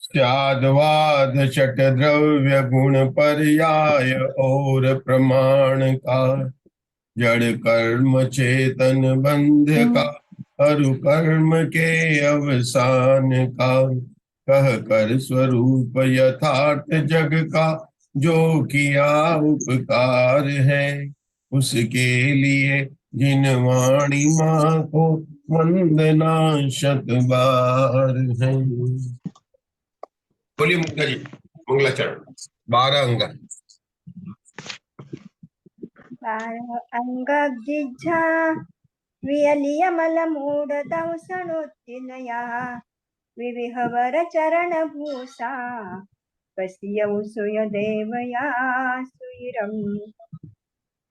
स्याद्वाद चट द्रव्य गुण पर्याय और प्रमाण का, जड़ कर्म चेतन बंध का, अरु कर्म के अवसान का, कह कर स्वरूप यथार्थ जग का, जो किया उपकार है, उसके लिए जिन वाणी माँ को वंदना शत बार है। बोलिए मुक्ता जी, मंगलाचरण। 12 अंग। 12 वियलियमलमूढदंसनोत्थिनया विविहवर चरण भूषा कसियौ सुयदेवया सुरम्।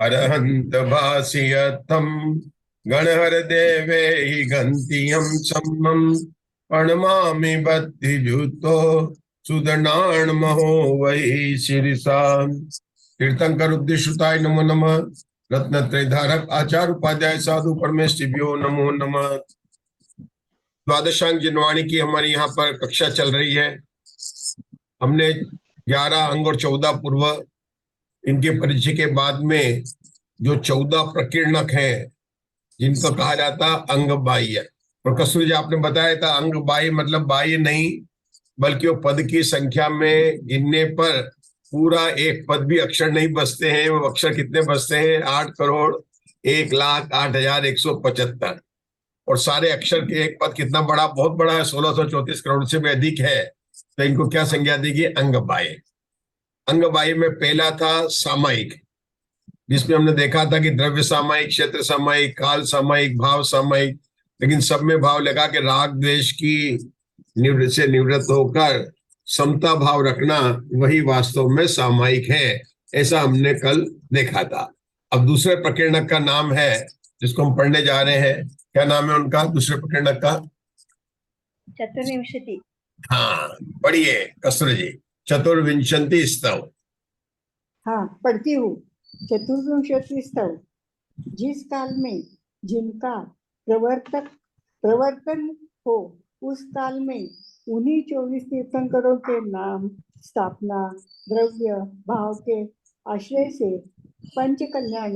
अरहंत भाषयतम गणहर देवे हि गंतियम सम्मम, प्रणमामि बद्धिजुतो सुदनाण महो वै शिरसा। तीर्थंकर उद्देश्युताय नमो नमः। रत्नत्रय धारक आचार्य उपाध्याय साधु परमेष्टिभ्यो नमो नमः। द्वादशांग जिनवाणी की हमारी यहाँ पर कक्षा चल रही है। हमने 11 अंग और 14 पूर्व इनके परिचय के बाद में जो 14 प्रकीर्णक हैं, जिनको कहा जाता अंग बाह्य। और कस्तूरी जी आपने बताया था अंग बाह्य मतलब बाह्य नहीं, बल्कि वो पद की संख्या में गिनने पर पूरा एक पद भी अक्षर नहीं बचते हैं। वो अक्षर कितने बचते हैं? 8,01,08,175। और सारे अक्षर के एक पद कितना बड़ा, बहुत बड़ा है, 1634 करोड़ से भी अधिक है। तो इनको क्या संज्ञा देगी? अंग बाह्य। अंग बाह्य में पहला था सामायिक, जिसमें हमने देखा था कि द्रव्य सामायिक, क्षेत्र सामायिक, काल सामायिक, भाव सामायिक। लेकिन सब में भाव लगा के राग द्वेष की निवृत्त से निवृत्त होकर समता भाव रखना, वही वास्तव में सामायिक है। ऐसा हमने कल देखा था। अब दूसरे प्रकीर्णक का नाम है जिसको हम पढ़ने जा रहे हैं। क्या नाम है उनका दूसरे प्रकीर्णक का? चतुर्विंशति। हाँ पढ़िए कस्तूरी जी, चतुर्विंशति स्तव। हाँ पढ़ती हूँ। चतुर्विंशति स्तव। जिस काल में जिनका प्रवर्तन हो, उस काल में उन्हीं 24 तीर्थंकरों के नाम, स्थापना, द्रव्य, भाव के आश्रय से पंच कल्याण,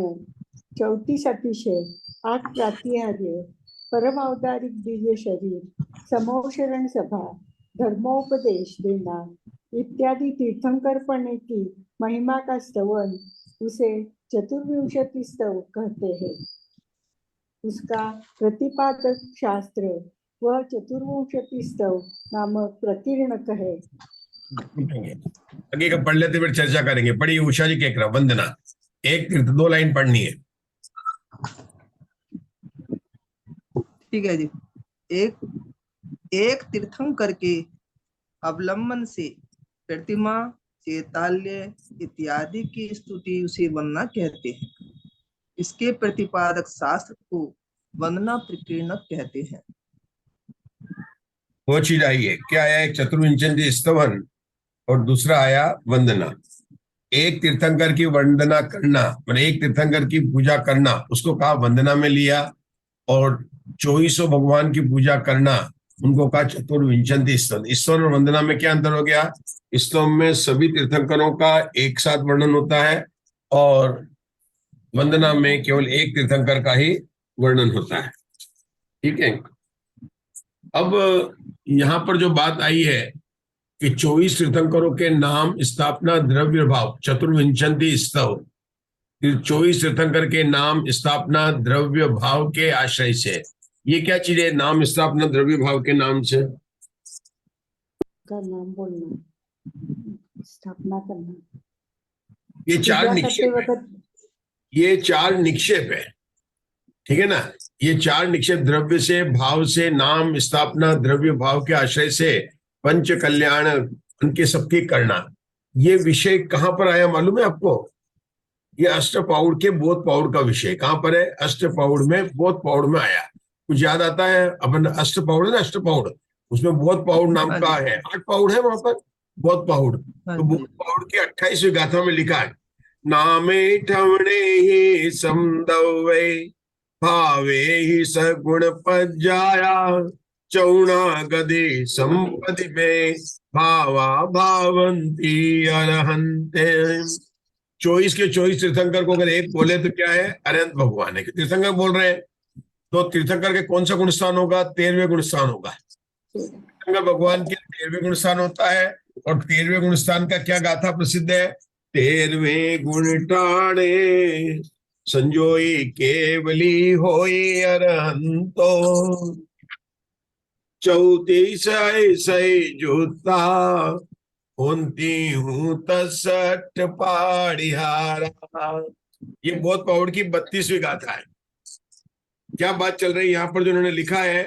34 अतिशय, 8 प्रातिहार्य, परम अवतारिक दिव्य शरीर, समोशरण सभा, धर्मोपदेश देना इत्यादि तीर्थंकरपणे की महिमा का स्तवन उसे चतुर्विंशति स्तव कहते हैं। उसका प्रतिपादक शास्त्र वह चतुर्विंशति स्तव नामक प्रकीर्णक है। आगे का पढ़ लेते फिर चर्चा करेंगे। पढ़िए उषा जी के क्रम वंदना। एक तीर्थ 2 लाइन पढ़नी है। ठीक है जी। एक तीर्थंकर के अवलंबन से प्रतिमा, चैताल्य इत्यादि की स्तुति उसे वंदना कहते हैं। इसके प्रतिपादक शास्त्र को वंदना प्रकीर्णक कहते हैं। वो चीज आई है क्या? आया एक चतुर्विंशति स्तवन और दूसरा आया वंदना। एक तीर्थंकर की वंदना करना, मतलब एक तीर्थंकर की पूजा करना, उसको कहा वंदना में लिया। और 24 भगवान की पूजा करना, उनको कहा चतुर्विंशति स्तवन। स्तवन और वंदना में क्या अंतर हो गया? स्तवन में सभी तीर्थंकरों का एक साथ वर्णन होता है और वंदना में केवल एक तीर्थंकर का ही वर्णन होता है। ठीक है। अब यहाँ पर जो बात आई है कि 24 तीर्थंकरों के नाम, स्थापना, द्रव्य, भाव, चतुर्विंशति स्तव। 24 तीर्थंकर के नाम, स्थापना, द्रव्य, भाव के आश्रय से। ये क्या चीज है? नाम, स्थापना, द्रव्य, भाव के नाम से का नाम बोलना, स्थापना करना, ये 4 निक्षेप है। ये 4 निक्षेप है, ठीक है ना। ये 4 निक्षेप द्रव्य से, भाव से, नाम, स्थापना, द्रव्य, भाव के आश्रय से पंच कल्याण उनके सबके करना। ये विषय कहाँ पर आया मालूम है आपको? ये अष्टपाउड़ के बोध पाउड़ का विषय कहाँ पर है? अष्टपाउड़ में, बोध पाउड़ में आया। कुछ याद आता है? अपन अष्टपाउड़ है ना, अष्टपाउड़, उसमें बोध पाउड़ नाम का है। 8 पाउड़ है वहां पर, बोध पाउड़। तो बोध पाउड़ की 28वीं गाथा में लिखा है, नामे ठवणे ही समदवे भावे ही सगुण पज्जाया चौणा गदे संपदि में भावा भावंती अरहंते। 24 के 24 तीर्थंकर को अगर एक बोले तो क्या है, अनंत भगवान है। तीर्थंकर बोल रहे हैं तो तीर्थंकर के कौन सा गुण स्थान होगा, 13वें गुण स्थान होगा। तीर्थंकर भगवान के 13वें गुण स्थान होता है। और 13वें गुण स्थान का क्या गाथा प्रसिद्ध है, 13वें गुण टाणे संजोई केवली होई अरहंतो। 34 ऐसे जूता होती हूं तसठ पाड़िहारा। ये बहुत पावड़ की 32वीं गाथा है। क्या बात चल रही है यहाँ पर जो उन्होंने लिखा है,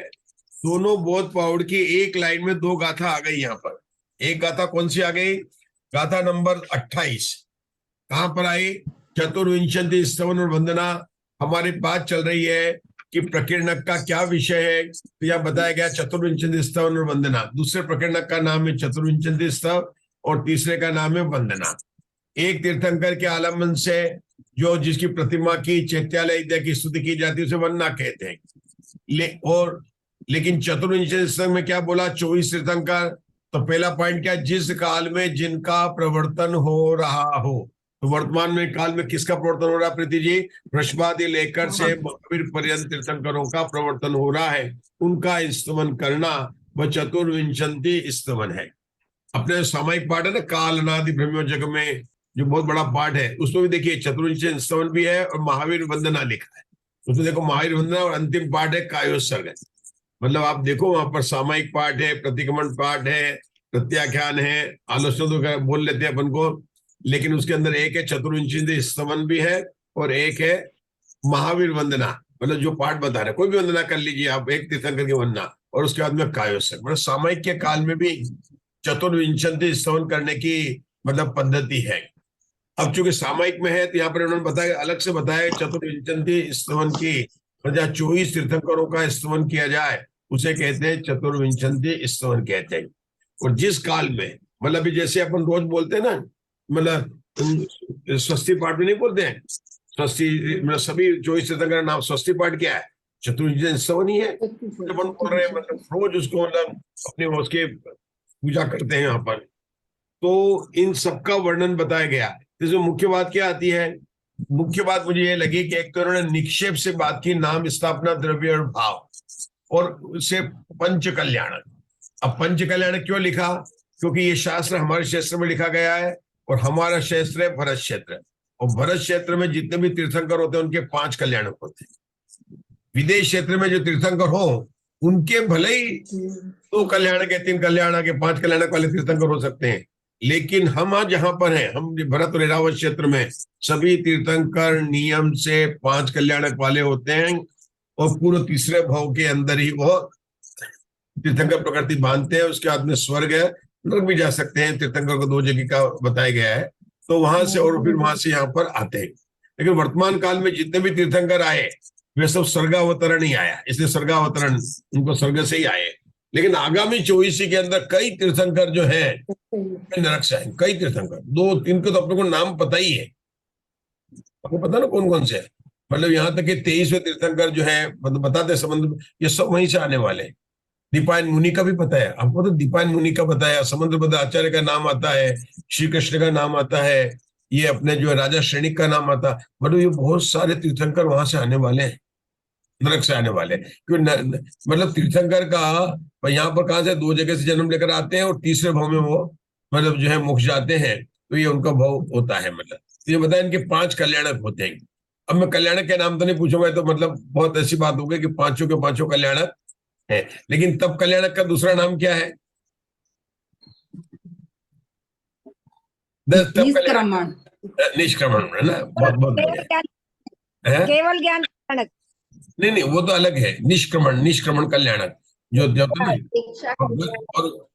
दोनों बहुत पावड़ की एक लाइन में दो गाथा आ गई। यहाँ पर एक गाथा कौन सी आ गई, गाथा नंबर 28 कहां पर आई, चतुर्विंशति स्तवन और वंदना। हमारी बात चल रही है कि प्रकीर्णक का क्या विषय है, तो यह बताया गया चतुर्विंशति स्तवन और वंदना। दूसरे प्रकीर्णक का नाम है चतुर्विंशति स्तव और तीसरे का नाम है वंदना। एक तीर्थंकर के आलम्बन से जो जिसकी प्रतिमा की चैत्यालय इत्यादि की स्तुति की जाती है उसे वंदना कहते हैं। लेकिन चतुर्विंशति स्तव में क्या बोला, 24 तीर्थंकर। तो पहला पॉइंट क्या, जिस काल में जिनका प्रवर्तन हो रहा हो। तो वर्तमान में काल में किसका प्रवर्तन हो रहा है प्रीति जी, वृषभादि लेकर से महावीर पर्यंत तीर्थंकरों का प्रवर्तन हो रहा है, उनका स्तवन करना वह चतुर्विंशति स्तवन है। अपने सामायिक पाठ है ना, काल अनादि ब्रह्म जग में, जो बहुत बड़ा पाठ है, उसमें भी देखिए चतुर्विंशति स्तवन भी है और महावीर वंदना लिखा है। उसमें देखो महावीर वंदना और अंतिम पाठ है कायोत्सर्ग। मतलब आप देखो वहां पर सामायिक पाठ है, प्रतिक्रमण पाठ है, प्रत्याख्यान है, आलोचना तो बोल लेते हैं अपन को, लेकिन उसके अंदर एक है चतुर्विंशति स्तवन भी है और एक है महावीर वंदना। मतलब जो पाठ बता रहे, कोई भी वंदना कर लीजिए आप, एक तीर्थंकर की वंदना और उसके बाद में कायोत्सर्ग। मतलब सामायिक के काल में भी चतुर्विंशति स्तवन करने की मतलब पद्धति है। अब चूंकि सामायिक में है तो यहाँ पर उन्होंने बताया, अलग से बताया चतुर्विंशति स्तवन की, जहाँ 24 तीर्थंकरों का स्तवन किया जाए उसे कहते हैं चतुर्विंशति स्तवन कहते हैं। और जिस काल में, मतलब जैसे अपन रोज बोलते हैं ना, मतलब स्वस्ति पाठ में नहीं बोलते हैं स्वस्ति, मतलब सभी 24 तीर्थंकर नाम स्वस्ति पाठ क्या है, चतुर्विंशति स्तवन ही है। अपन बोल रहे हैं, मतलब रोज उसको मतलब अपने उसके पूजा करते हैं यहाँ पर। तो इन सबका वर्णन बताया गया। इसमें मुख्य बात क्या आती है, मुख्य बात मुझे ये लगी कि एक तो उन्होंने निक्षेप से बात की, नाम, स्थापना, द्रव्य और भाव, और उससे पंच कल्याणक। अब पंच कल्याणक क्यों लिखा, क्योंकि ये शास्त्र हमारे क्षेत्र में लिखा गया है और हमारा क्षेत्र है भरत क्षेत्र, और भरत क्षेत्र में जितने भी तीर्थंकर होते हैं उनके 5 कल्याणक होते हैं। विदेश क्षेत्र में जो तीर्थंकर हो उनके भले ही 2 कल्याणक के, 3 कल्याणक के, 5 कल्याणक वाले तीर्थंकर हो सकते हैं, लेकिन हम आज जहां पर हैं, हम भरत और ऐरावत क्षेत्र में सभी तीर्थंकर नियम से 5 कल्याणक वाले होते हैं और पूरे तीसरे भाव के अंदर ही वो तीर्थंकर प्रकृति बांधते हैं। उसके बाद में स्वर्ग है, नरक भी जा सकते हैं। तीर्थंकर को 2 जगह का बताया गया है, तो वहां से और फिर वहां से यहाँ पर आते हैं। लेकिन वर्तमान काल में जितने भी तीर्थंकर आए वे सब स्वर्गावतरण ही आया, इसलिए स्वर्गावतरण उनको स्वर्ग से ही आए। लेकिन आगामी 24 के अंदर कई तीर्थंकर जो है नरक से आए, कई तीर्थंकर, 2-3 के तो अपने को नाम पता ही है, आपको पता ना कौन कौन से है। मतलब यहाँ तक कि 23वें तीर्थंकर जो है, मतलब बताते समुद्र, ये सब वहीं से आने वाले। दीपायन मुनि का भी पता है आपको, तो दीपायन मुनि का बताया, समुद्रपद आचार्य का नाम आता है, श्री कृष्ण का नाम आता है, ये अपने जो है राजा श्रेणिक का नाम आता। मतलब ये बहुत सारे तीर्थंकर वहां से आने वाले हैं, नरक से आने वाले। क्योंकि मतलब तीर्थंकर का यहाँ पर कहां से 2 जगह से जन्म लेकर आते हैं और तीसरे भाव में वो मतलब जो है मोक्ष जाते हैं, तो ये उनका भाव होता है। मतलब ये बताया इनके 5 कल्याणक होते हैं। अब मैं कल्याणक के नाम तो नहीं पूछूंगा, तो मतलब बहुत ऐसी बात हो गई कि 5 के 5 कल्याणक है। लेकिन तब कल्याणक का दूसरा नाम क्या है, निष्क्रमण, निष्क्रमण है ना, बहुत बहुत बढ़िया। केवल ज्ञान कल्याणक नहीं, वो तो अलग है। निष्क्रमण कल्याणक जो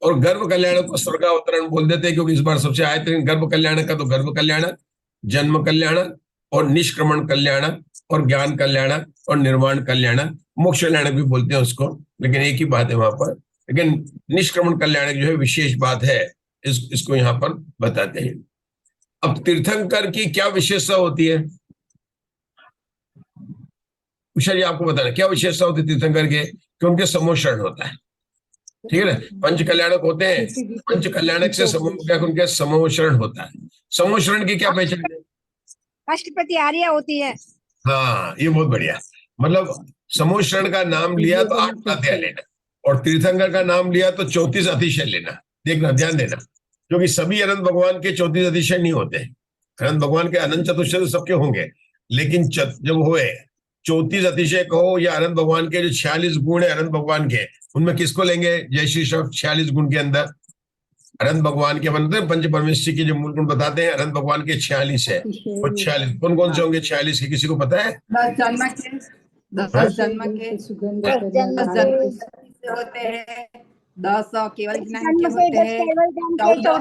और गर्भ कल्याणक को स्वर्गावतरण बोल देते हैं, क्योंकि इस बार सबसे आए थे गर्भ कल्याणक का, तो गर्भ कल्याणक, जन्म कल्याणक और निष्क्रमण कल्याणक और ज्ञान कल्याणक और निर्वाण कल्याणक, मोक्ष कल्याणक भी बोलते हैं उसको, लेकिन एक ही बात है वहां पर। लेकिन निष्क्रमण कल्याणक जो है विशेष बात है, इसको यहाँ पर बताते हैं। अब तीर्थंकर की क्या विशेषता होती है, उषा जी आपको बताना क्या विशेषता होती है तीर्थंकर के, कि उनके समोह शरण होता है। ठीक है ना। पंच कल्याणक होते हैं, पंच कल्याणक से उनके समोषण होता है। समोषण की क्या पहचान है? अष्टपति आर्य होती है। हाँ, ये बहुत बढ़िया। मतलब समोषण का नाम लिया तो 8 अध्याय लेना, और तीर्थंकर का नाम लिया तो 34 अतिशय लेना। देखना, ध्यान देना, क्योंकि सभी अनंत भगवान के 34 अतिशय नहीं होते। अनंत भगवान के अनंत चतुष्टय तो सबके होंगे, लेकिन जब हुए 34 अतिशय कहो या अनंत भगवान के जो 46 गुण है अनंत भगवान के, उनमें किसको लेंगे? जय श्री शब्द 46 गुण के अंदर अनंत भगवान के बनते हैं। पंच परमेश्वर के जो मूल गुण बताते हैं अनंत भगवान के 46 है। और 46 कौन कौन से होंगे? 46 के किसी को पता है? 10 जन्म के, हाँ? 10 जन्म के, सुगंध 10 जन्म 10 के, जन्म से होते हैं, 10 केवल ज्ञान जन्म के से होते 10 हैं, केवल ज्ञान के, 14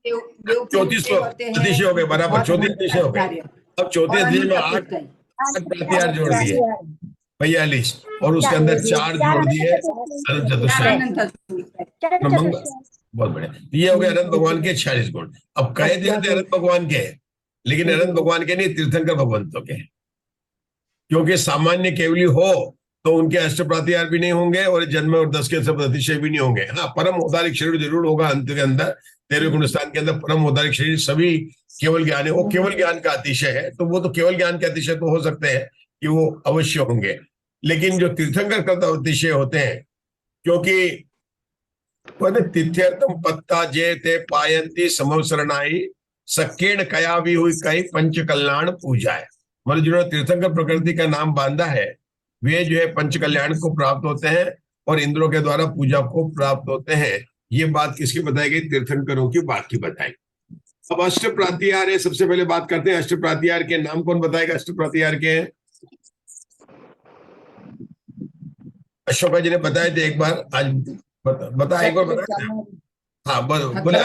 देव के 34 होते हैं, अतिशय हो गए, बराबर 34 अतिशय हो गए। अब 34 अतिशय में 8 प्रातिहार जोड़ दिए, 42, और उसके अंदर 4 जोड़ दिए अनंत चतुष्टय। बहुत बढ़िया। ये हो गए अनंत भगवान के 46 गुण। अब कहे दिए थे अनंत भगवान के, लेकिन अनंत भगवान के नहीं, तीर्थंकर भगवंतों के। क्योंकि सामान्य केवली हो तो उनके अष्ट प्रातिहार भी नहीं होंगे और जन्म और 10 के सब अतिशय भी नहीं होंगे। हाँ, परम औदारिक शरीर जरूर होगा अंत के अंदर। 13वें गुणस्थान के अंदर परम औदारिक शरीर सभी केवल ज्ञान है, वो केवल ज्ञान का अतिशय है, तो वो तो केवल ज्ञान के अतिशय तो हो सकते हैं कि वो अवश्य होंगे। लेकिन जो तीर्थंकर का अतिशय होते हैं, क्योंकि तिथ्यर्थम पत्ता जे ते पायंती समवसरणाई सकेण कया भी हुई कई पंच कल्याण पूजाए। मतलब जिन्होंने तीर्थंकर प्रकृति का नाम बांधा है, वे जो है पंच कल्याण को प्राप्त होते हैं और इंद्रों के द्वारा पूजा को प्राप्त होते हैं। ये बात किसकी बताई गई? तीर्थंकरों की बात की बताई। अब अष्ट प्रातिहार है, सबसे पहले बात करते हैं अष्ट प्रातिहार के नाम। कौन बताएगा अष्ट प्रातिहार के? अशोका जी ने बताए थे एक बार, आज बता एक बार बताया। हाँ, बोले।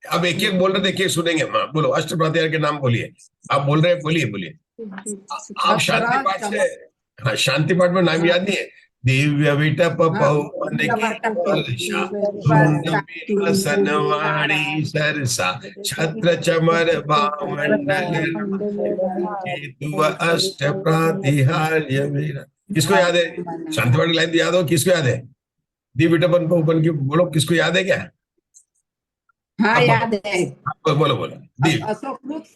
अब एक एक बोल रहे थे, एक एक सुनेंगे। हाँ बोलो, अष्ट प्रातिहार के नाम बोलिए। आप बोल रहे हैं, बोलिए बोलिए। आप शांति पाठ से, हाँ शांति पाठ में नाम याद नहीं है? दिव्य विटप पवन की सनवाणी सरसा छत्र चमर भामंडल केतु अष्ट प्रातिहार्य मेरा। किसको याद है? शांति पाठ की लाइन याद हो? किसको याद है? दिव्य विटपन पवन की बोलो, किसको याद है क्या? हाँ याद है। बोलो बोलो। अशोक वृक्ष,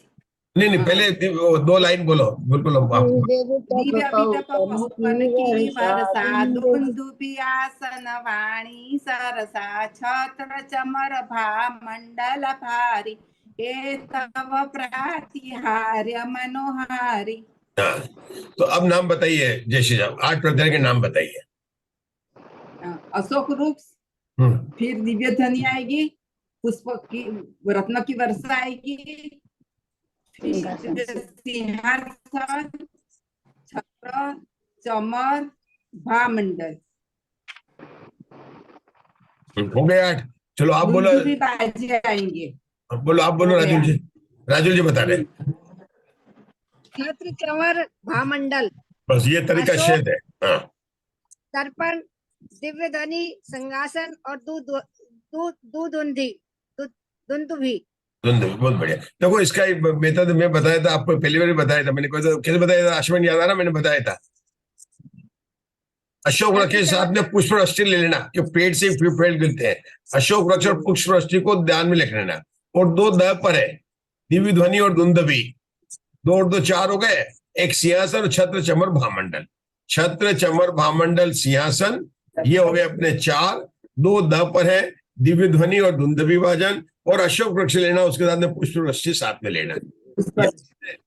नहीं, पहले 2 लाइन बोलो, बोलो आप। दिव्य विटप पवन की वर्षा दुंदुभि आसन वाणी सरसा छत्र चमर भा मंडल भारी हे तव प्रातिहार्य मनोहारी। हाँ, तो अब नाम बताइए जय श्री राम। 8 प्रकार के नाम बताइए। अशोक वृक्ष, फिर दिव्य ध्वनि आएगी, पुष्प की रत्न की वर्षा आएगी, सिंहासन छत्र चमर भामंडल। हो गए 8। चलो आप बोलो। भी बाजी आएंगे। बोलो आप बोलो राजुल जी। राजुल जी बता रहे। छत्र चमर भामंडल, बस ये तरीका शेद है। हाँ, दर्पण, दिव्य ध्वनि, सिंहासन और दुंदुभि। बहुत बढ़िया। देखो इसका मेथड मैं बताया था आपको, पहली बार बताया था मैंने। कैसे बताया था? आश्रम याद आ रहा? मैंने बताया था अशोक वृक्ष के साथ में पुष्प वृष्टि ले लेना, कि पेड़ से पेड़ गिरते हैं। अशोक वृक्ष और पुष्प वृष्टि को ध्यान में लिख लेना। और 2 द पर है, दिव्य ध्वनि और दुंदुभि। 2 और 2 4 हो गए। एक सिंहासन और छत्र चमर भामंडल। छत्र चमर भामंडल सिंहासन, ये हो गए अपने 4। 2 द पर है, दिव्य ध्वनि और दुंदुभि वाजन। और अशोक वृक्ष लेना, उसके साथ में पुष्प वृष्टि साथ में लेना।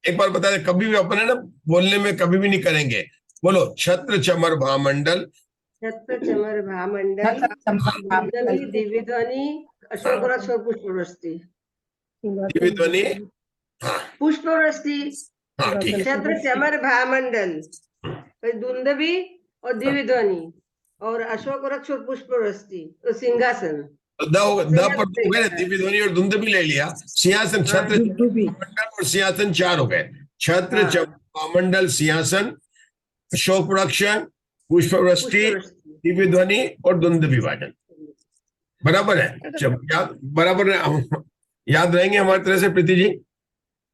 एक बार बता दें, कभी भी अपन है ना बोलने में कभी भी नहीं करेंगे। बोलो, छत्र चमर भामंडल, छत्र चमर भामंडल, दिव्य ध्वनि, अशोक वृक्ष और पुष्प वृष्टि। दिव्य ध्वनि, हाँ पुष्प वृष्टि, हाँ ठीक है। छत्र चमर भामंडल, दुंदुभि और दिव्य ध्वनि, और अशोक वृक्ष और पुष्प वृष्टि और सिंहासन। द पर 2 हो गए, दिव्य ध्वनि और दुंदुभि ले लिया। सिंहासन, छत्र भामंडल और सिंहासन 4 हो गए। छत्र चमर भामंडल सिंहासन, अशोक वृक्ष, पुष्प वृष्टि, दिव्य ध्वनि और दुंदुभि वादन। बराबर है? जब बराबर याद रहेंगे हमारी तरह से प्रीति जी?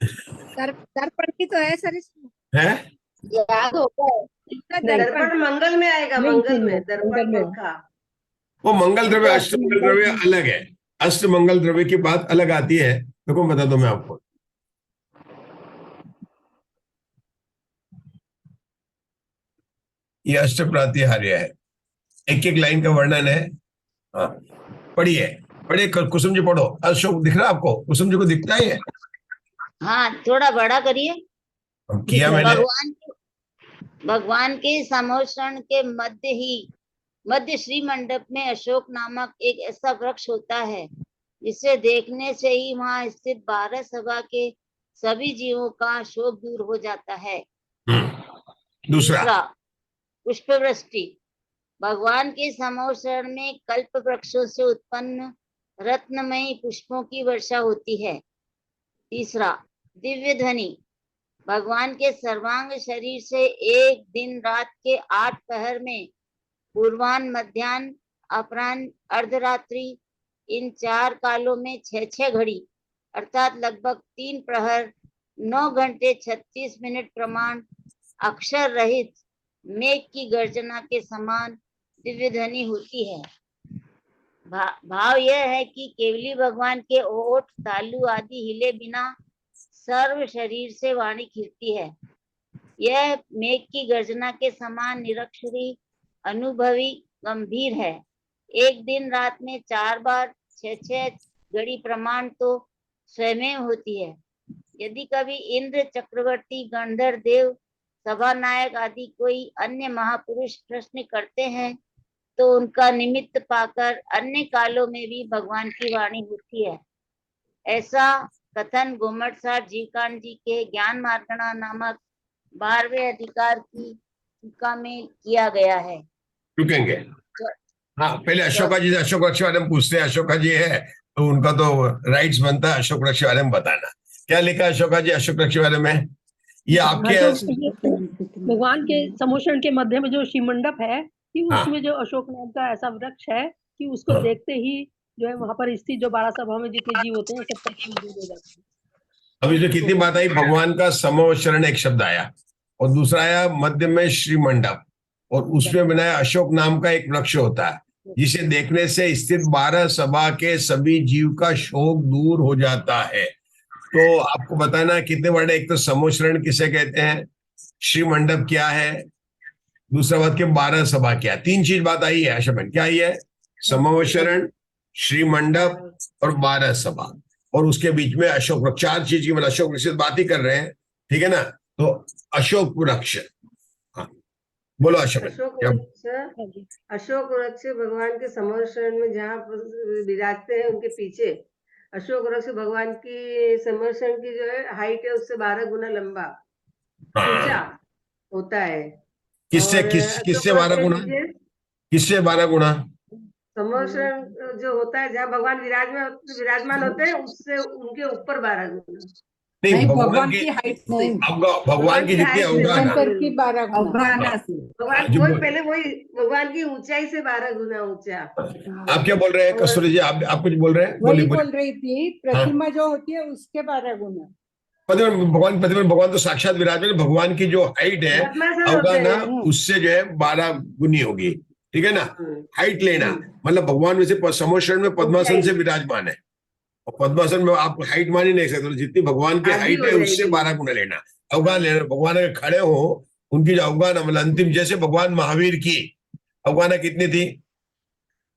दर्पण की तो है सर इसमें। है याद होता है। इसका नहीं, दर्पण दर्पण मंगल में आएगा, नहीं, मंगल नहीं, में दर्पण मंगल में। पंखा। वो मंगल द्रव्य अष्ट मंगल द्रव्य अलग है। अष्ट मंगल द्रव्य की बात अलग आती है, तो कौन बता दो मैं आपको। ये अष्ट प्रातिहार्य है, एक एक लाइन का वर्णन है। हाँ, पढ़िए पढ़िए, कुसुम जी पढ़ो। अशोक दिख रहा है आपको? कुसुम जी को दिखता ही है? हाँ, थोड़ा बड़ा करिए। किया मैंने। भगवान के समोषण के मध्य श्री मंडप में अशोक नामक एक ऐसा वृक्ष होता है जिसे देखने से ही वहां स्थित 12 सभा के सभी जीवों का शोक दूर हो जाता है। दूसरा, पुष्पवृष्टि। भगवान के समोषण में कल्प वृक्षों से उत्पन्न रत्नमयी पुष्पों की वर्षा होती है। तीसरा, दिव्य ध्वनि। भगवान के सर्वांग शरीर से एक दिन रात के 8 पहर में पूर्वाह्न, मध्याह्न, अपराह्न, अर्धरात्रि, इन 4 कालों में 6 घड़ी अर्थात लगभग 3 प्रहर 9 घंटे 36 मिनट प्रमाण अक्षर रहित मेघ की गर्जना के समान दिव्य ध्वनि होती है। भाव यह है कि केवली भगवान के ओठ, तालु आदि हिले बिना सर्व शरीर से वाणी खिलती है। यह मेघ की गर्जना के समान निरक्षरी, अनुभवी, गंभीर है। एक दिन रात में 4 बार 6 घड़ी प्रमाण तो स्वयं होती है। यदि कभी इंद्र, चक्रवर्ती, गंधर्व देव, सभा नायक आदि कोई अन्य महापुरुष प्रश्न करते हैं तो उनका निमित्त पाकर अन्य कालों में भी भगवान की वाणी होती है। ऐसा कथन गोमटसार जीकांत जी के ज्ञान मार्गणा नामक 12वें अधिकार की टीका में किया गया है। रुकेंगे। हाँ, पहले अशोका जी से अशोक वृक्ष बारे में पूछते हैं। अशोका जी है तो उनका तो राइट्स बनता है अशोक वृक्ष बारे में बताना। क्या लिखा अशोका जी अशोक वृक्ष बारे में? ये आपके भगवान के समोषण के मध्य में जो शिव मंडप है कि हाँ। उसमें जो अशोक नाम का ऐसा वृक्ष है कि उसको हाँ। देखते ही जो है वहां पर स्थित जो 12 सभा में जितने जीव होते हैं सब दूर हो जाते हैं। अब इसमें कितनी बात आई? भगवान का समोषण एक शब्द आया, और दूसरा आया मध्य में श्री मंडप, और उसमें बनाया अशोक नाम का एक वृक्ष होता है जिसे देखने से स्थित 12 सभा के सभी जीव का शोक दूर हो जाता है। तो आपको बताना कितने वर्ड है। एक तो समोषण किसे कहते हैं, श्री मंडप क्या है, दूसरा बात के 12 सभा क्या है। 3 चीज बात आई है अशोक। क्या आई है? समोषण, श्री मंडप और 12 सभा, और उसके बीच में अशोक वृक्ष। 4 चीज की मतलब अशोक वृक्ष से बात ही कर रहे हैं, ठीक है ना। तो अशोक वृक्ष, हाँ बोलो अशोक। अशोक वृक्ष भगवान के समोषण में जहाँ विराजते हैं उनके पीछे अशोक वृक्ष भगवान की समोषण की जो है हाइट है उससे 12 गुना लंबा ऊंचा होता है। किससे किससे 12 गुना? किससे 12 गुना? समोषण जो होता है जहाँ भगवान विराजमान होते हैं उससे उनके ऊपर 12 गुना। नहीं, भगवान की हाइट से, भगवान की जितनी शंकर की 12 गुना। अवगाहना से। भगवान की ऊंचाई से 12 गुना ऊंचा। आप क्या बोल रहे हैं कस्तूरी जी? आप कुछ बोल रहे हैं? वही बोल रही थी, प्रतिमा जो होती है उसके 12 गुना। भगवान तो साक्षात विराजमान। भगवान की जो हाइट है अवगाहना उससे जो है 12 गुनी होगी, ठीक है ना। हाइट लेना मतलब भगवान वैसे समोषण में पद्मासन से विराजमान है, और पद्मासन में आप हाइट मान ही नहीं सकते। जितनी भगवान की हाइट है उससे 12 गुना लेना, अवगाहन लेना। भगवान अगर खड़े हो उनकी जो अवगाहना मतलब अंतिम, जैसे भगवान महावीर की अवगाहना कितनी थी?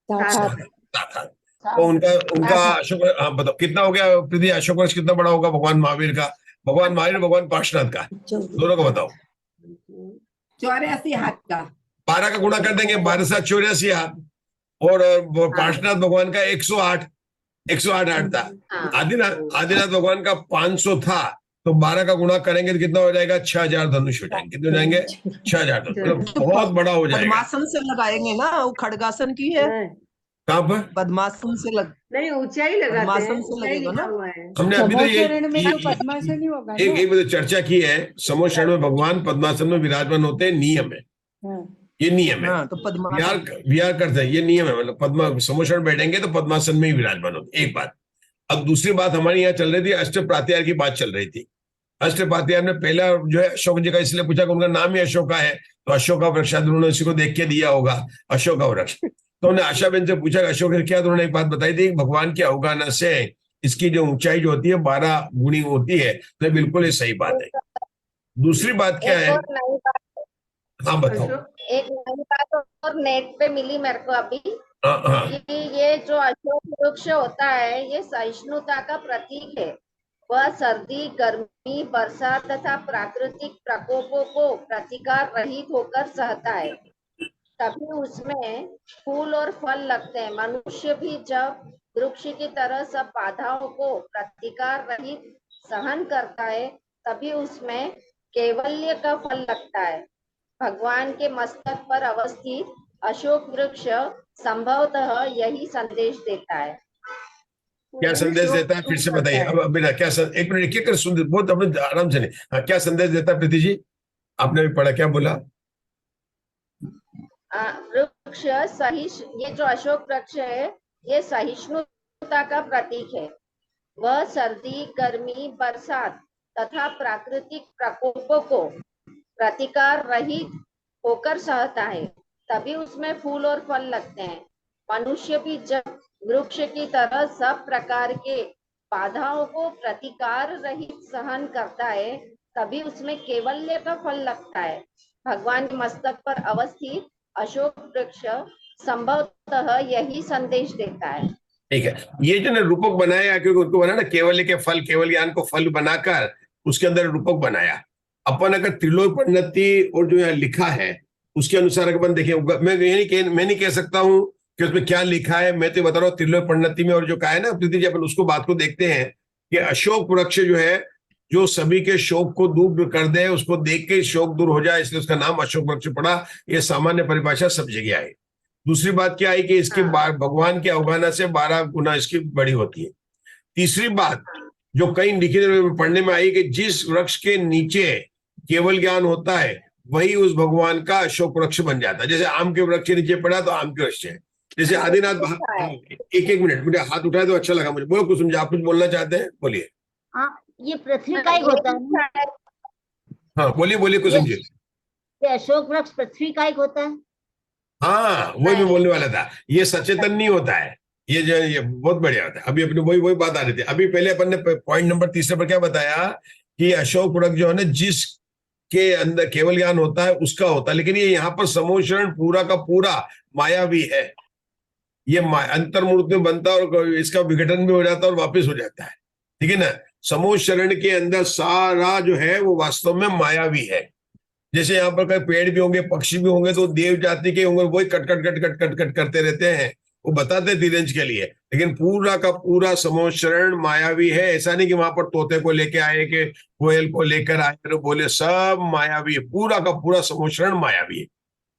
7। तो उनका अशोक, हाँ बताओ कितना हो गया प्रीति? अशोक वृक्ष कितना बड़ा होगा भगवान महावीर का? भगवान महावीर भगवान पार्श्वनाथ का, दोनों को बताओ। 84 हाथ का। 12 का गुणा कर देंगे, 12 से 84 हाथ, और पार्श्वनाथ भगवान का 108 हाथ था। आदिनाथ भगवान का 500 था, तो 12 का गुणा करेंगे तो कितना हो जाएगा? 6000 धनुष हो जाएंगे। कितने हो जाएंगे? 6000 धनुष, मतलब बहुत बड़ा हो जाएगा। पद्मासन से लगाएंगे ना, वो खड़गासन की है। कहाँ पर? पद्मासन से नहीं, ऊंचाई लगाते हैं, पद्मासन से लगेगा ना। हमने अभी तो पद्मासन ही होगा ना। एक चर्चा की है। समोषण में भगवान पद्मासन में विराजमान होते हैं, नियम है, ये नियम है। हाँ, तो विहार करते हैं, ये नियम है। मतलब पद्मा समोषण बैठेंगे तो पद्मासन में ही विराजमान होते। एक बात। अब दूसरी बात हमारी यहाँ चल रही थी, अष्ट प्रात्यार की बात चल रही थी। अष्ट प्रात्यार में पहला जो है अशोक जी का इसलिए पूछा कि उनका नाम ही अशोका है, तो अशोक का वृक्ष शायद उन्होंने इसी को देख के दिया होगा, अशोक का वृक्ष। तो उन्होंने आशाबेन से पूछा अशोक है क्या, तो उन्होंने एक बात बताई थी, भगवान के अवगाहना से इसकी जो ऊंचाई जो होती है 12 गुनी होती है। तो ये सही बात है। दूसरी बात क्या एक है? और नई बात, हाँ बताओ। अशोक एक नई बात और नेट पे मिली मेरे को अभी, हाँ कि ये जो अशोक वृक्ष होता है ये सहिष्णुता का प्रतीक है। वह सर्दी, गर्मी, बरसात तथा प्राकृतिक प्रकोपों को प्रतिकार रहित होकर सहता है, तभी उसमें फूल और फल लगते हैं। मनुष्य भी जब वृक्ष की तरह सब बाधाओं को प्रतिकार रहित सहन करता है, तभी उसमें कैवल्य का फल लगता है। भगवान के मस्तक पर अवस्थित अशोक वृक्ष संभवतः यही संदेश देता है। क्या संदेश देता है, फिर से बताइए। अब बेटा क्या एक मिनट एक सुन, बहुत अपने आराम से नहीं। हाँ, क्या संदेश देता है प्रीति जी? आपने भी पढ़ा, क्या बोला? वृक्ष ये जो अशोक वृक्ष है ये सहिष्णुता का प्रतीक है। वह सर्दी, गर्मी, बरसात तथा प्राकृतिक प्रकोपों को प्रतिकार रहित होकर सहता है, तभी उसमें फूल और फल लगते हैं। मनुष्य भी जब वृक्ष की तरह सब प्रकार के बाधाओं को प्रतिकार रहित सहन करता है, तभी उसमें कैवल्य का फल लगता है। भगवान के मस्तक पर अवस्थित अशोक वृक्ष संभवतः यही संदेश देता है। ठीक है, ये जो ने रूपक बनाया, क्योंकि उनको बना ना केवल्य के फल, केवल ज्ञान को फल बनाकर उसके अंदर रूपक बनाया। अपन अगर त्रिलोक परिणति और जो यहाँ लिखा है उसके अनुसार अगर अपन देखें, मैं नहीं कह सकता हूं कि उसमें क्या लिखा है, मैं तो बता रहा हूँ त्रिलोक परिणति में और जो कहा है ना प्रीति जी, अपन उसको बात को देखते हैं कि अशोक वृक्ष जो है जो सभी के शोक को दूर कर दे, उसको देख के शोक दूर हो जाए, इसलिए उसका नाम अशोक वृक्ष पड़ा। ये सामान्य परिभाषा सब जगह आई। दूसरी बात क्या आई कि इसकी भगवान के अवगाहना से 12 गुना इसकी बड़ी होती है। तीसरी बात जो कई लिखित पढ़ने में आई कि जिस वृक्ष के नीचे केवल ज्ञान होता है वही उस भगवान का अशोक वृक्ष बन जाता है। जैसे आम के वृक्ष के नीचे पड़ा तो आम के वृक्ष है। जैसे आदिनाथ, एक मिनट, मुझे हाथ उठाया तो अच्छा लगा मुझे। बोलो कुछ, समझे आप कुछ बोलना चाहते हैं, बोलिए। हाँ, ये पृथ्वी का एक होता है। हाँ बोलिए कुछ समझिए। ये अशोक वृक्ष पृथ्वी का एक होता है। हाँ वही मैं बोलने वाला था, ये सचेतन नहीं होता है, ये बहुत बढ़िया होता है। अभी अपने वही बात आ रही थी। अभी पहले अपन ने पॉइंट नंबर 3 पर क्या बताया कि अशोक वृक्ष जो है ना जिसके अंदर केवल ज्ञान होता है उसका होता है, लेकिन ये यहाँ पर समोचरण पूरा का पूरा मायावी है। ये अंतर्मूर्त में बनता है और इसका विघटन भी हो जाता है और वापस हो जाता है, ठीक है ना। समोचरण के अंदर सारा जो है वो वास्तव में मायावी है। जैसे यहाँ पर कई पेड़ भी होंगे, पक्षी भी होंगे, तो देव जाति के होंगे, वही cut cut cut cut cut cut करते रहते हैं, वो बताते तिरंज के लिए, लेकिन पूरा का पूरा समोचरण मायावी है। ऐसा नहीं कि वहां पर तोते को लेके आए कि कोयल को लेकर आए तो बोले, सब मायावी है, पूरा का पूरा समोचरण मायावी है,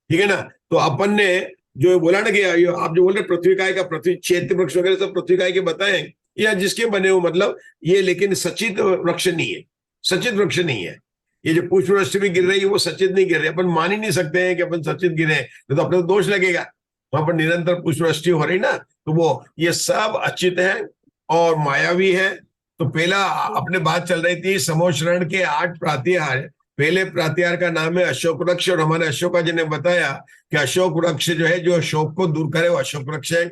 ठीक है ना। तो अपन ने जो बोला ना कि आप जो बोल रहे पृथ्वी काय का, पृथ्वी क्षेत्र वृक्ष वगैरह सब पृथ्वी काय के बताए या जिसके बने हो, मतलब ये, लेकिन सचित वृक्ष नहीं है, सचित वृक्ष नहीं है। ये जो पुष्पवृष्टि भी गिर रही है वो सचित नहीं गिर रही। अपन मान ही नहीं सकते हैं कि अपन सचित गिरे, तो अपने को दोष लगेगा। वहां पर निरंतर पुष्पवृष्टि हो रही ना, तो वो ये सब अचित है और मायावी है। तो पहला अपने बात चल रही थी समोचरण के 8 प्रातिहार। पहले प्रातिहार का नाम है अशोक वृक्ष, और हमारे अशोका जी ने बताया कि अशोक वृक्ष जो है जो शोक को दूर करे वो अशोक वृक्ष है।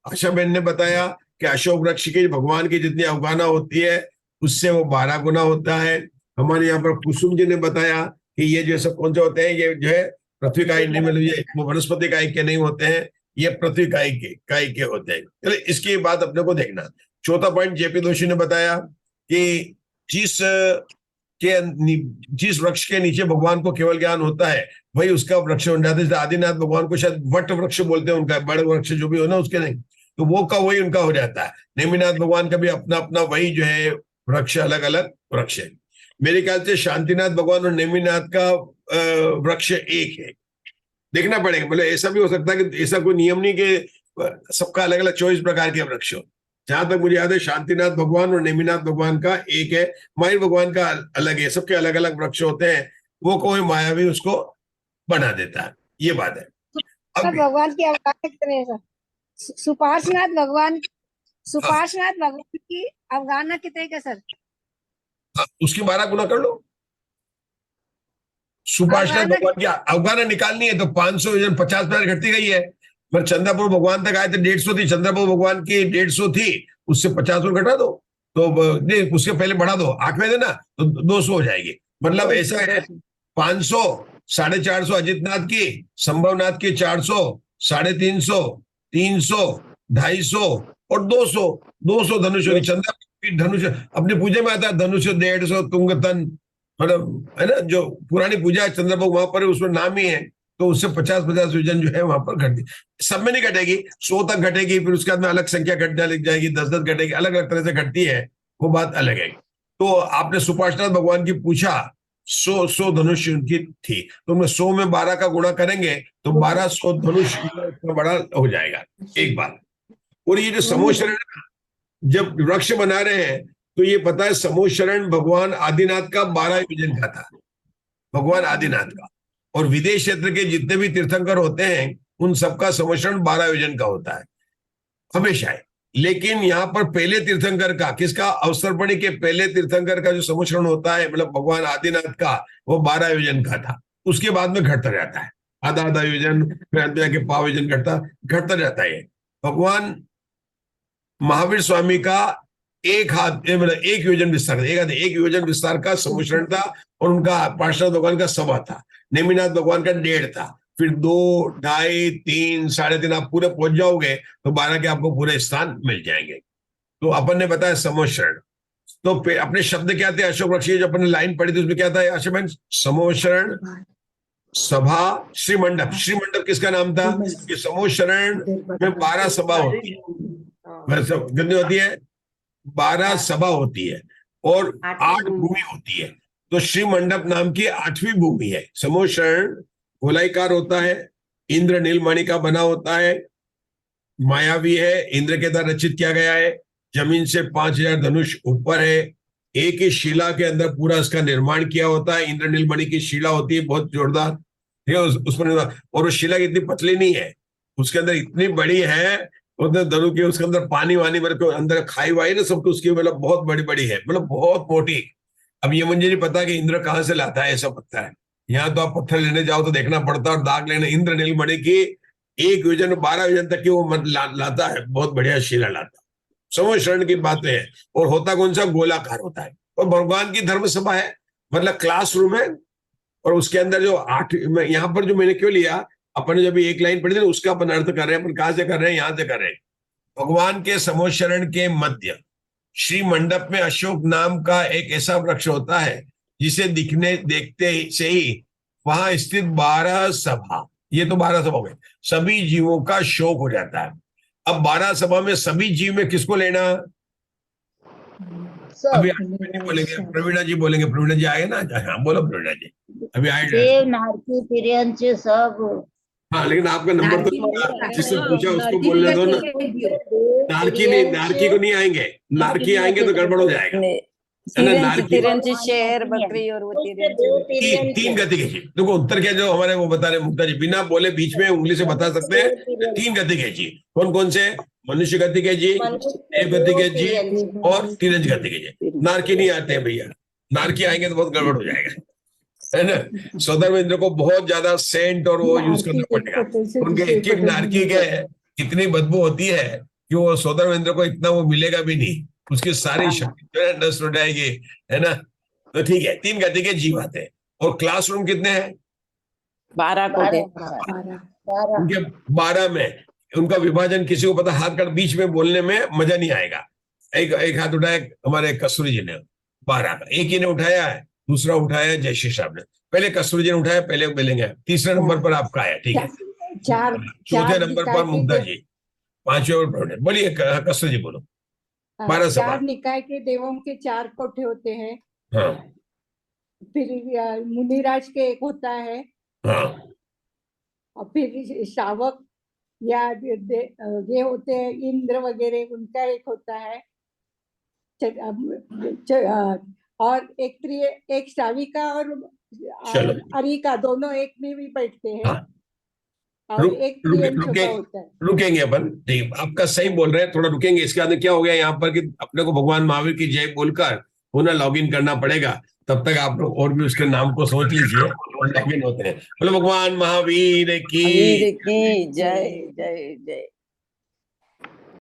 आशा बहन ने बताया कि अशोक वृक्ष की भगवान की जितनी अवगाहना होती है उससे वो 12 गुना होता है। हमारे यहाँ पर कुसुम जी ने बताया कि ये जो सब कौन से होते हैं, ये जो है पृथ्वी कायिक नहीं, मतलब ये वनस्पति कायिक के नहीं होते हैं, ये पृथ्वी कायिक के होते हैं। चलिए इसकी बात अपने को देखना। चौथा पॉइंट जेपी दोषी ने बताया कि जिस वृक्ष के नीचे भगवान को केवल ज्ञान होता है वही उसका वृक्ष बन जाता है। आदिनाथ भगवान को शायद वट वृक्ष बोलते हैं, उनका बड़ वृक्ष जो भी हो ना उसके नहीं, तो वो का वही उनका हो जाता है। नेमिनाथ भगवान का भी अपना अपना वही जो है वृक्ष, अलग अलग वृक्ष है। मेरे ख्याल से शांतिनाथ भगवान और नेमिनाथ का वृक्ष एक है, देखना पड़ेगा। मतलब ऐसा भी हो सकता है कि ऐसा कोई नियम नहीं कि सबका अलग अलग 24 प्रकार के वृक्ष हो। जहां तक मुझे याद है शांतिनाथ भगवान और नेमिनाथ भगवान का एक है, माहिर भगवान का अलग है। सबके अलग अलग वृक्ष होते हैं, वो कोई मायावी उसको बना देता है, ये बात है। अब भगवान की अवगाहना कितने हैं सर? सुपार्श्वनाथ भगवान की अवगाहना कितने का सर? उसकी 12 गुना कर लो। सुपार्षद भगवान की अवगाहना निकालनी है तो 500 योजन 50 मिनट घटती गई है। पर चंद्रपुर भगवान तक आए थे 150 थी, चंद्रपुर भगवान की 150 थी, उससे 50 मिनट घटा दो, तो नहीं उसके पहले बढ़ा दो, 8वें दिन ना तो 200 हो जाएगी। मतलब ऐसा है 500, 450 अजितनाथ की, संभवनाथ की 400, 350, 300, 250 और 200 धनुष होगी। चंद्रपुर की धनुष अपनी पूजा में आता है, धनुष 150 तुंगतन, मतलब है ना, जो पुरानी पूजा है चंद्रपुर वहां पर उसमें नाम ही है, तो उससे 50 योजन जो है वहां पर घटती, सब में नहीं घटेगी, 100 तक घटेगी, फिर उसके बाद में अलग संख्या घटने लग जाएगी, 10 घटेगी, अलग अलग तरह से घटती है, वो बात अलग है। तो आपने सुपार्षद भगवान की पूछा, 100 धनुष उनकी थी, तो उनमें 100 में 12 का गुणा करेंगे तो 1200 धनुष बड़ा हो जाएगा, एक बात। और ये जो समोशरण जब वृक्ष बना रहे हैं तो ये पता है समोशरण भगवान आदिनाथ का 12 योजन का था, भगवान आदिनाथ का। और विदेश क्षेत्र के जितने भी तीर्थंकर होते हैं उन सबका समोशरण 12 योजन का होता है हमेशा है। लेकिन यहाँ पर पहले तीर्थंकर का, किसका, अवसरपणी के पहले तीर्थंकर का जो समोशरण होता है, मतलब भगवान आदिनाथ का, वो 12 योजन का था। उसके बाद में घटता रहता है, आधा योजन, फिर अंत जाके पाव योजन घटता रहता है। भगवान महावीर स्वामी का एक हाथ, मतलब 1 योजन विस्तार, एक योजन विस्तार का समोशरण था, और उनका पार्षद भगवान का 1.25 था, नेमिनाथ भगवान का 1.5 था, फिर 2, 2.5, 3, 3.5 आप पूरे पहुंच जाओगे तो 12 के आपको पूरे स्थान मिल जाएंगे। तो अपन ने बताया समोशरण। तो अपने शब्द क्या थे अशोक वृक्ष, जो अपन ने लाइन पढ़ी थी उसमें क्या था अशोक, समोशरण, सभा, श्रीमंडप। श्रीमंडप किसका नाम था कि समोशरण में 12 सभा होती है, कितनी होती है, 12 सभा होती है और 8 भूमि होती है। तो श्रीमंडप नाम की 8वीं भूमि है। समोशरण गोलाकार होता है, इंद्र नीलमणि का बना होता है, मायावी है, इंद्र के द्वारा रचित किया गया है, जमीन से 5000 धनुष ऊपर है, एक ही शिला के अंदर पूरा इसका निर्माण किया होता है। इंद्र नीलमणि की शिला होती है बहुत जोरदार, ठीक है, उस पर, और वो शिला इतनी पतली नहीं है, उसके अंदर इतनी बड़ी है, उधर धनु की उसके अंदर पानी वानी मतलब अंदर खाई वाई ना सब, उसकी मतलब बहुत बड़ी बड़ी है, मतलब बहुत मोटी। अब ये मुझे नहीं पता कि इंद्र कहाँ से लाता है ऐसा पता है, यहाँ तो आप पत्थर लेने जाओ तो देखना पड़ता है, और दाग लेने, इंद्र नीलमणि की 1 योजन 12 योजन तक की वो लाता है, बहुत बढ़िया शिला लाता है। समोशरण की बातें है, और होता कौन सा, गोलाकार होता है, और भगवान की धर्म सभा है, मतलब क्लासरूम है, और उसके अंदर जो 8, यहाँ पर जो मैंने क्यों लिया, अपन ने जब एक लाइन पढ़ी थी उसका अपन अर्थ कर रहे हैं, अपन कहां से कर रहे हैं, यहां से कर रहे हैं। भगवान के समोशरण के मध्य श्री मंडप में अशोक नाम का एक ऐसा वृक्ष होता है जिसे देखते से ही वहां स्थित 12 सभा, ये तो 12 सभा में सभी जीवों का शोक हो जाता है। अब 12 सभा में सभी जीव में किसको लेना, अभी बोलेंगे प्रवीणा जी, बोलेंगे, प्रवीणा जी आए ना, हाँ बोलो प्रवीणा जी, अभी आए देव, नारकी, तिर्यंच सब। हाँ, लेकिन आपका नंबर तो जिससे पूछा उसको बोलने दो ना। नारकी नहीं, नारकी को नहीं आएंगे, नारकी आएंगे तो गड़बड़ हो जाएगा, है ना। नारकी शेर, बकरी और वो तीन गति के जीव, देखो उत्तर क्या जो हमारे वो बता रहे मुक्ता जी, बिना बोले बीच में उंगली से बता सकते हैं। 3 गति के जीव कौन कौन से, मनुष्य गति के जीव, देव गति के जीव और तिरंज गति के जीव। नारकी नहीं आते हैं भैया, नारकी आएंगे तो बहुत गड़बड़ हो जाएगा, है ना। सौदर इंद्र को बहुत ज्यादा सेंट और वो यूज करना पड़ेगा, उनके एक नारकी के इतनी बदबू होती है कि वो सौदर इंद्र को इतना वो मिलेगा भी नहीं, उसकी सारी शक्ति जो है नष्ट हो जाएगी, है ना। तो ठीक है, 3 गति के जीव आते हैं। और क्लासरूम कितने हैं, 12 को दे, उनके 12 में उनका विभाजन किसी को पता, हाथ कर बीच में बोलने में मजा नहीं आएगा। एक हाथ उठाया हमारे कस्तूरी जी ने, 12 का, एक ही ने उठाया है, दूसरा उठाया जयश्री साहब ने, पहले कस्तूरी जी ने उठाया, पहले मिलेंगे, तीसरे नंबर पर आपका आया, ठीक है, चौथे नंबर पर मुग्धा जी, 5वें पर बोलिए कस्तूरी जी बोलो। 12 सभा, 4 निकाय के देवों के 4 कोठे होते हैं, हाँ फिर मुनिराज के एक होता है, हाँ, और फिर श्रावक या ये होते हैं इंद्र वगैरह, उनका एक होता है, और एक श्राविका और अरिका दोनों एक में भी बैठते हैं, हाँ। और एक छोटा होता है। रुकेंगे अपन, ठीक, आपका सही बोल रहे हैं, थोड़ा रुकेंगे। इसके बाद क्या हो गया यहाँ पर कि अपने को भगवान महावीर की जय बोलकर पुनः लॉगिन करना पड़ेगा, तब तक आप लोग और भी उसके नाम को सोच लीजिए। मंदाकिनी होते हैं। बोलो भगवान महावीर की वीर की जय जय जय।